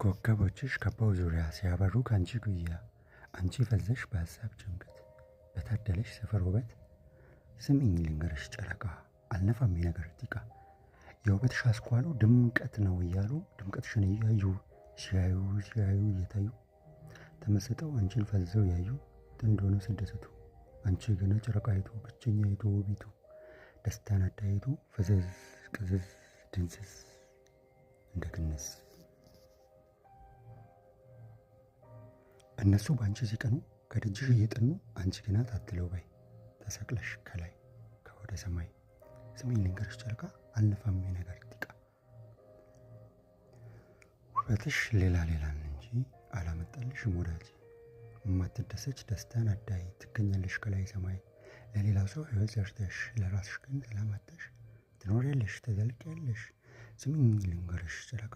ኮከቦችሽ ከበው ዙሪያ ሲያበሩ ካንቺ ጉያ አንቺ ፈዘሽ በሀሳብ ጭንቀት በታደለሽ ሰፈር ውበት ስሚኝ ልንገርሽ ጨረቃ አልነፋም የነገር ጢቃ የውበትሽ አስኳሉ ድምቀት ነው እያሉ ድምቀትሽን እያዩ ሲያዩ እየታዩ ተመስጠው አንቺን ፈዘው ያዩ ጥንድ ሆነው ሲደሰቱ አንቺ ግን ጨረቃይቱ ብቸኛይቱ ውቢቱ ደስታን አዳይቱ ፈዘዝ ቅዝዝ ድንዝዝ እንደ ግንስ እነሱ ባንቺ ሲቀኑ ከደጅሽ እየጠኑ አንቺ ግን አታትለው ባይ ተሰቅለሽ ከላይ ከወደ ሰማይ ስሚኝ ልንገርሽ ጨረቃ አልነፋም የነገር ጢቃ ውበትሽ ሌላ እንጂ አላመጣልሽም ወዳጅ የማትደሰች ደስታን አዳይ ትገኛለሽ ከላይ ሰማይ ለሌላው ሰው ህይወት ዘርተሽ ለራስሽ ግን ሰላም አጥተሽ ትኖሪያለሽ ተዘልቂያለሽ ስሚኝ ልንገርሽ ጨረቃ